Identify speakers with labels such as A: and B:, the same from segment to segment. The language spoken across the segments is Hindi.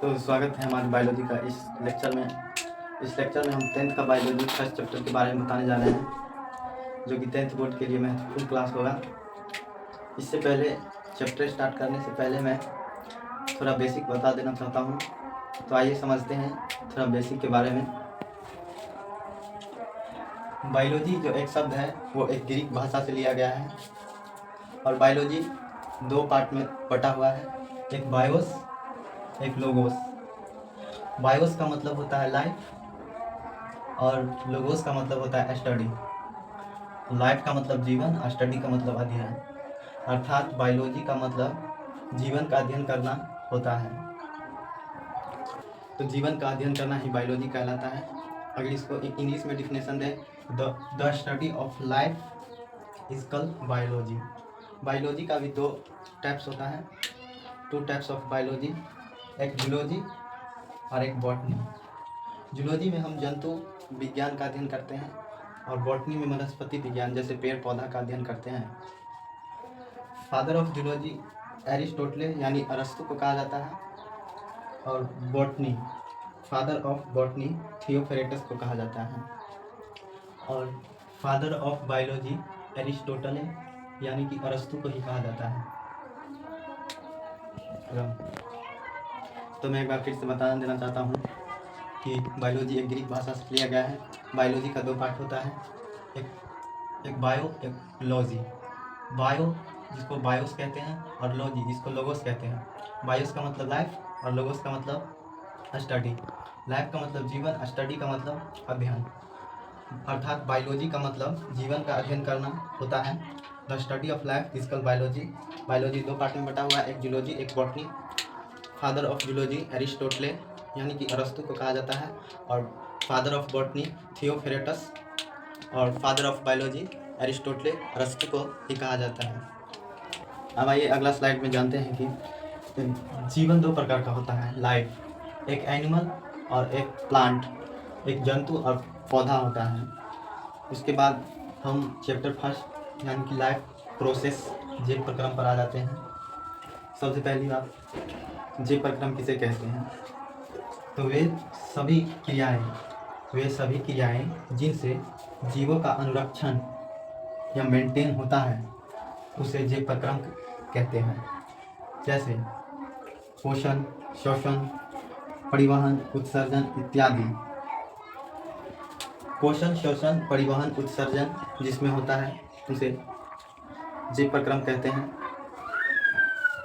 A: तो स्वागत है हमारी बायोलॉजी का इस लेक्चर में। इस लेक्चर में हम 10th का बायोलॉजी फर्स्ट चैप्टर के बारे में बताने जा रहे हैं, जो कि 10th बोर्ड के लिए महत्वपूर्ण क्लास होगा। इससे पहले चैप्टर स्टार्ट करने से पहले मैं थोड़ा बेसिक बता देना चाहता हूँ। तो आइए समझते हैं थोड़ा बेसिक के बारे में। बायोलॉजी जो एक शब्द है वो एक ग्रीक भाषा से लिया गया है और बायोलॉजी दो पार्ट में बटा हुआ है, एक बायोस एक लोगोस। बायोस का मतलब होता है लाइफ और लोगोस का मतलब होता है स्टडी। लाइफ का मतलब जीवन, स्टडी का मतलब अध्ययन, अर्थात बायोलॉजी का मतलब जीवन का अध्ययन करना होता है। तो जीवन का अध्ययन करना ही बायोलॉजी कहलाता है। अगर इसको इंग्लिश में डिफिनेशन दें, the study of life is called biology. Biology का भी दो टाइप्स होता है, टू टाइप्स ऑफ बायोलॉजी, एक जूलॉजी और एक बॉटनी। जूलॉजी में हम जंतु विज्ञान का अध्ययन करते हैं और बॉटनी में वनस्पति विज्ञान जैसे पेड़ पौधा का अध्ययन करते हैं। फादर ऑफ जूलॉजी एरिस्टोटले यानी अरस्तु को कहा जाता है और बॉटनी, फादर ऑफ बॉटनी थियोफ्रेटस को कहा जाता है और फादर ऑफ बायोलॉजी एरिस्टोटले यानी कि अरस्तु को ही कहा जाता है। तो मैं एक बार फिर से बता देना चाहता हूँ कि बायोलॉजी एक ग्रीक भाषा से लिया गया है। बायोलॉजी का दो पार्ट होता है, एक बायो एक लॉजी। बायो जिसको बायोस कहते हैं और लॉजी जिसको लोगोस कहते हैं। बायोस का मतलब लाइफ और लोगोस का मतलब स्टडी। लाइफ का मतलब जीवन, स्टडी का मतलब अध्ययन, अर्थात बायोलॉजी का मतलब जीवन का अध्ययन करना होता है। The study of life is called biology. Biology दो पार्ट में बटा हुआ है, एक जूलॉजी एक बॉटनी। फादर ऑफ जूलॉजी एरिस्टोटले यानी कि अरस्तु को कहा जाता है और फादर ऑफ बॉटनी थियोफ्रेटस और फादर ऑफ बायोलॉजी एरिस्टोटले अरस्तु को ही कहा जाता है। अब आइए अगला स्लाइड में जानते हैं कि जीवन दो प्रकार का होता है। लाइफ एक एनिमल और एक प्लांट, एक जंतु और पौधा होता है। उसके बाद हम चैप्टर फर्स्ट यानी कि लाइफ प्रोसेस जे प्रक्रम पर आ जाते हैं। सबसे पहली बात, जे प्रक्रम किसे कहते हैं? तो वे सभी क्रियाएं जिनसे जीवों का अनुरक्षण या मेंटेन होता है उसे जे प्रक्रम कहते हैं। जैसे पोषण, शोषण, परिवहन, उत्सर्जन इत्यादि। पोषण, शोषण, परिवहन, उत्सर्जन जिसमें होता है उसे जे प्रक्रम कहते हैं।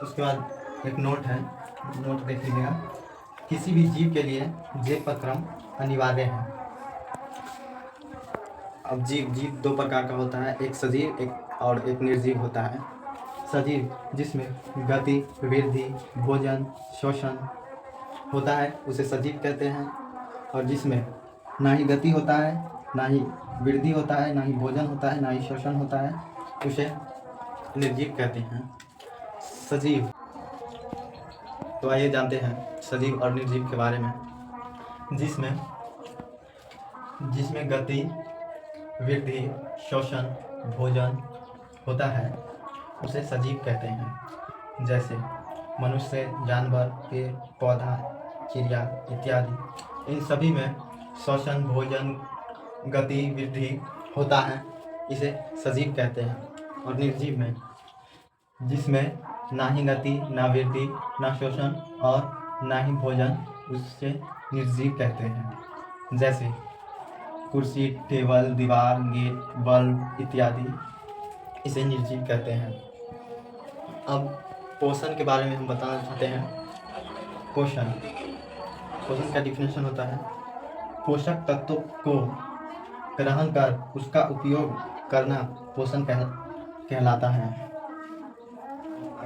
A: उसके बाद एक नोट है, नोट देख लीजिएगा। किसी भी जीव के लिए जे प्रक्रम अनिवार्य है। अब जीव दो प्रकार का होता है, एक सजीव एक निर्जीव होता है। सजीव जिसमें गति, वृद्धि, भोजन, शोषण होता है उसे सजीव कहते हैं और जिसमें ना ही गति होता है, ना ही वृद्धि होता है, ना ही भोजन होता है, ना ही शोषण होता है उसे निर्जीव कहते हैं। सजीव, तो आइए जानते हैं सजीव और निर्जीव के बारे में। जिसमें गति, वृद्धि, शोषण, भोजन होता है उसे सजीव कहते हैं। जैसे मनुष्य, जानवर, पेड़ पौधा, चिड़िया इत्यादि, इन सभी में शोषण, भोजन, गति, वृद्धि होता है, इसे सजीव कहते हैं। और निर्जीव में जिसमें ना ही गति, ना वृद्धि, ना शोषण और ना ही भोजन, उससे निर्जीव कहते हैं। जैसे कुर्सी, टेबल, दीवार, गेट, बल्ब इत्यादि, इसे निर्जीव कहते हैं। अब पोषण के बारे में हम बताना चाहते हैं। पोषण का डिफिनेशन होता है पोषक तत्वों को ग्रहण कर उसका उपयोग करना पोषण कहलाता है।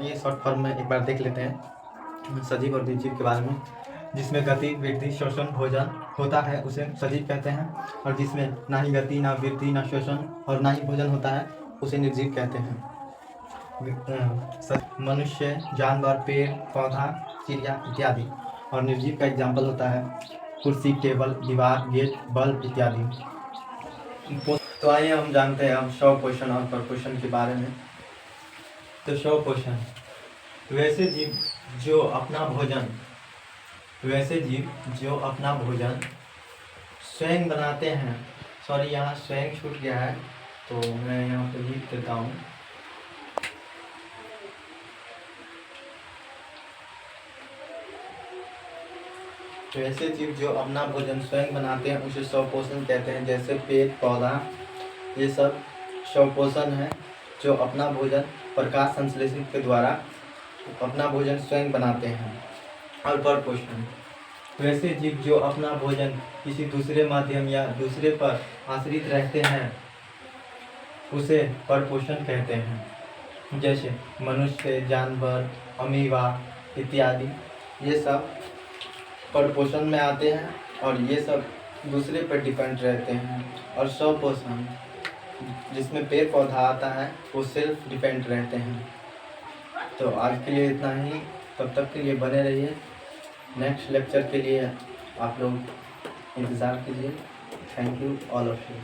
A: ये शॉर्ट फॉर्म में एक बार देख लेते हैं सजीव और निर्जीव के बारे में। जिसमें गति, वृद्धि, शोषण, भोजन होता है उसे सजीव कहते हैं और जिसमें ना ही गति, ना वृद्धि, ना शोषण और ना ही भोजन होता है उसे निर्जीव कहते हैं। मनुष्य, जानवर, पेड़ पौधा, चिड़िया इत्यादि। और निर्जीव का एग्जाम्पल होता है कुर्सी, टेबल, दीवार, गेट, बल्ब इत्यादि। तो आइए हम जानते हैं अब स्वपोषण और परपोषण के बारे में। तो स्वपोषण वैसे जीव जो अपना भोजन वैसे जीव जो अपना भोजन स्वयं बनाते हैं, सॉरी यहाँ स्वयं छूट गया है तो मैं यहाँ पे लिख देता हूँ। वैसे जीव जो अपना भोजन स्वयं बनाते हैं उसे स्वपोषण कहते हैं। जैसे पेड़ पौधा ये सब स्वपोषण है, जो अपना भोजन प्रकाश संश्लेषण के द्वारा अपना भोजन स्वयं बनाते हैं। और परपोषण, वैसे जीव जो अपना भोजन किसी दूसरे माध्यम या दूसरे पर आश्रित रहते हैं उसे परपोषण कहते हैं। जैसे मनुष्य, जानवर, अमीबा इत्यादि ये सब परपोषण में आते हैं और ये सब दूसरे पर डिपेंड रहते हैं। और स्वपोषण जिसमें पेड़ पौधा आता है वो सेल्फ डिपेंड रहते हैं। तो आज के लिए इतना ही, तब तक के लिए बने रहिए। नेक्स्ट लेक्चर के लिए आप लोग इंतज़ार कीजिए। Thank you all of you.